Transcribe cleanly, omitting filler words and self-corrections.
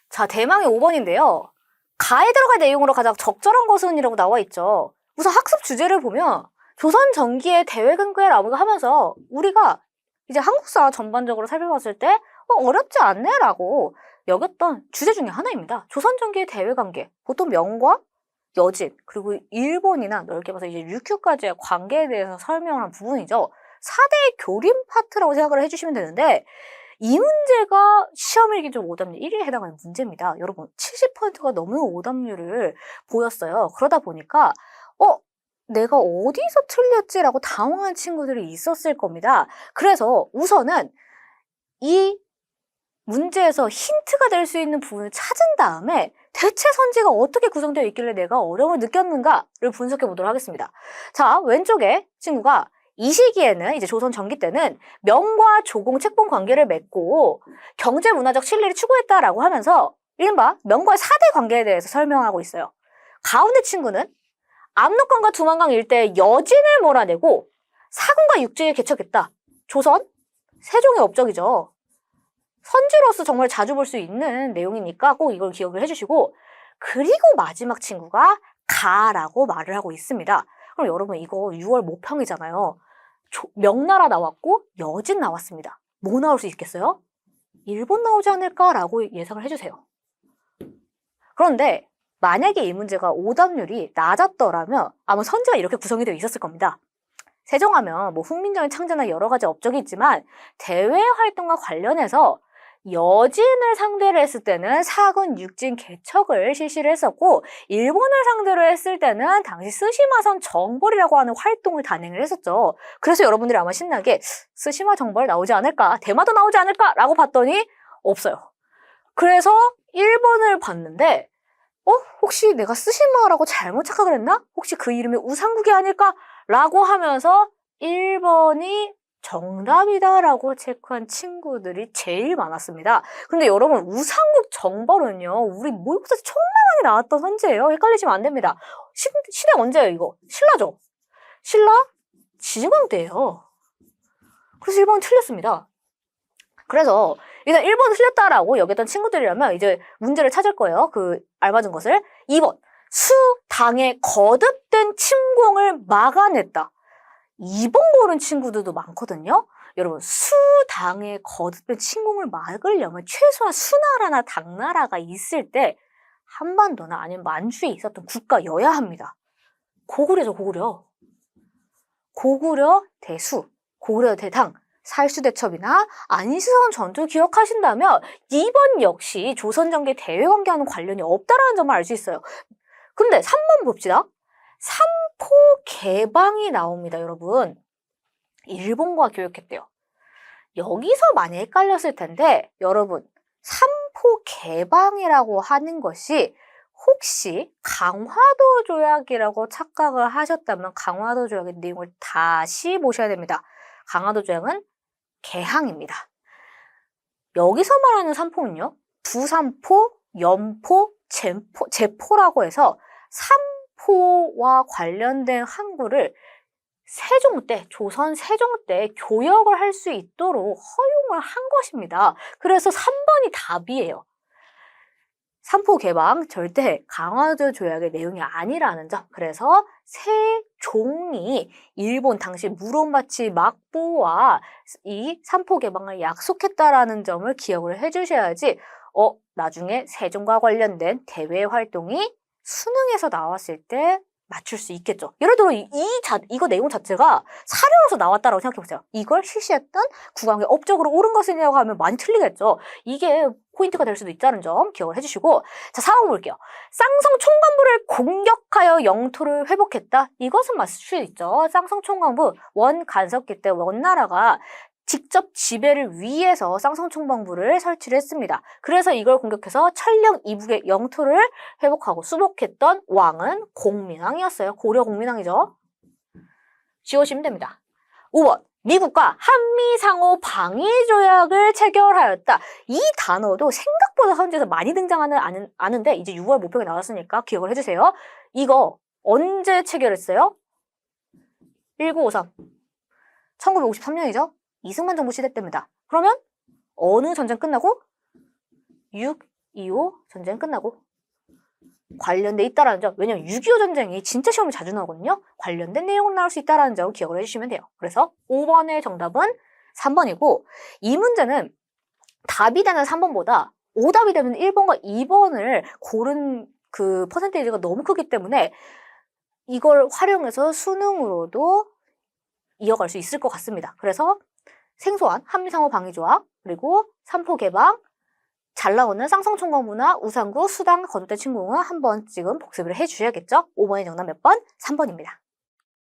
자, 대망의 5번인데요. 가에 들어갈 내용으로 가장 적절한 것은이라고 나와 있죠. 우선 학습 주제를 보면 조선 전기의 대외 근거라고 하면서 우리가 이제 한국사 전반적으로 살펴봤을 때 어렵지 않네라고 여겼던 주제 중에 하나입니다. 조선 전기의 대외 관계, 보통 명과 여진, 그리고 일본이나 넓게 봐서 이제 류큐까지의 관계에 대해서 설명한 부분이죠. 4대 교림 파트라고 생각을 해주시면 되는데 이 문제가 시험일기 좀 오답률 1위에 해당하는 문제입니다. 여러분 70%가 넘는 오답률을 보였어요. 그러다 보니까 내가 어디서 틀렸지라고 당황한 친구들이 있었을 겁니다. 그래서 우선은 이 문제에서 힌트가 될 수 있는 부분을 찾은 다음에 대체 선지가 어떻게 구성되어 있길래 내가 어려움을 느꼈는가를 분석해 보도록 하겠습니다. 자, 왼쪽에 친구가 이 시기에는 이제 조선 전기 때는 명과 조공 책봉 관계를 맺고 경제 문화적 신뢰를 추구했다라고 하면서 이른바 명과의 4대 관계에 대해서 설명하고 있어요. 가운데 친구는 압록강과 두만강 일대의 여진을 몰아내고 사군과 육지에 개척했다. 조선 세종의 업적이죠. 선지로서 정말 자주 볼 수 있는 내용이니까 꼭 이걸 기억을 해주시고, 그리고 마지막 친구가 가라고 말을 하고 있습니다. 그럼 여러분 이거 6월 모평이잖아요. 명나라 나왔고 여진 나왔습니다. 뭐 나올 수 있겠어요? 일본 나오지 않을까라고 예상을 해주세요. 그런데 만약에 이 문제가 오답률이 낮았더라면 아마 선지가 이렇게 구성이 되어 있었을 겁니다. 세종하면 뭐 훈민정음 창제나 여러 가지 업적이 있지만 대외 활동과 관련해서 여진을 상대로 했을 때는 사군 육진 개척을 실시를 했었고 일본을 상대로 했을 때는 당시 스시마선 정벌이라고 하는 활동을 단행을 했었죠. 그래서 여러분들이 아마 신나게 스시마 정벌 나오지 않을까, 대마도 나오지 않을까 라고 봤더니 없어요. 그래서 1번을 봤는데 혹시 내가 스시마라고 잘못 착각을 했나? 혹시 그 이름이 우상국이 아닐까? 라고 하면서 1번이 정답이다라고 체크한 친구들이 제일 많았습니다. 근데 여러분 우상국 정벌은요 우리 모의고사에서 정말 많이 나왔던 선지예요. 헷갈리시면 안 됩니다. 시대 언제예요 이거? 신라죠? 신라 지중왕 때예요. 그래서 1번은 틀렸습니다. 그래서 일단 1번 틀렸다라고 여겼던 친구들이라면 이제 문제를 찾을 거예요. 그 알맞은 것을. 2번 수당의 거듭된 침공을 막아냈다. 2번 고른 친구들도 많거든요. 여러분 수당의 거듭된 침공을 막으려면 최소한 수나라나 당나라가 있을 때 한반도나 아니면 만주에 있었던 국가여야 합니다. 고구려죠. 고구려 대수, 고구려 대당, 살수대첩이나 안시성 전투 기억하신다면 2번 역시 조선전개 대외관계와는 관련이 없다라는 점을 알 수 있어요. 근데 3번 봅시다. 삼포 개방이 나옵니다, 여러분. 일본과 교역했대요. 여기서 많이 헷갈렸을 텐데 여러분 삼포 개방이라고 하는 것이 혹시 강화도 조약이라고 착각을 하셨다면 강화도 조약의 내용을 다시 보셔야 됩니다. 강화도 조약은 개항입니다. 여기서 말하는 삼포는요. 부삼포, 연포, 제포라고 해서 삼포와 관련된 항구를 세종 때, 조선 세종 때 교역을 할 수 있도록 허용을 한 것입니다. 그래서 3번이 답이에요. 삼포 개방 절대 강화도 조약의 내용이 아니라는 점. 그래서 세종이 일본 당시 무론마치 막부와 이 삼포 개방을 약속했다라는 점을 기억을 해주셔야지 나중에 세종과 관련된 대외 활동이 수능에서 나왔을 때 맞출 수 있겠죠. 예를 들어 이거 내용 자체가 사료로서 나왔다라고 생각해보세요. 이걸 실시했던 국왕의 업적으로 옳은 것이냐고 하면 많이 틀리겠죠. 이게 포인트가 될 수도 있다는 점 기억을 해주시고, 자, 4번 볼게요. 쌍성 총관부를 공격하여 영토를 회복했다. 이것은 맞을 수 있죠. 쌍성 총관부 원간섭기 때 원나라가 직접 지배를 위해서 쌍성총방부를 설치를 했습니다. 그래서 이걸 공격해서 천령 이북의 영토를 회복하고 수복했던 왕은 공민왕이었어요. 고려 공민왕이죠. 지우시면 됩니다. 5번 미국과 한미상호 방위조약을 체결하였다. 이 단어도 생각보다 선지에서 많이 등장하는 아는데 이제 6월 모평에 나왔으니까 기억을 해주세요. 이거 언제 체결했어요? 1953. 1953년이죠. 이승만 정부 시대 때입니다. 그러면 어느 전쟁 끝나고? 이후 전쟁 끝나고 관련돼 있다라는 점. 왜냐면 6.25 전쟁이 진짜 시험에 자주 나오거든요. 관련된 내용으로 나올 수 있다라는 점 기억을 해주시면 돼요. 그래서 5번의 정답은 3번이고 이 문제는 답이 되는 3번보다 오답이 되는 1번과 2번을 고른 그 퍼센테이지가 너무 크기 때문에 이걸 활용해서 수능으로도 이어갈 수 있을 것 같습니다. 그래서 생소한 한미상호 방위조약, 그리고 삼포 개방, 잘 나오는 쌍성총괄문화, 우상구, 수당, 거두대 침공은 한 번씩은 복습을 해주셔야겠죠? 5번의 정답 몇 번? 3번입니다.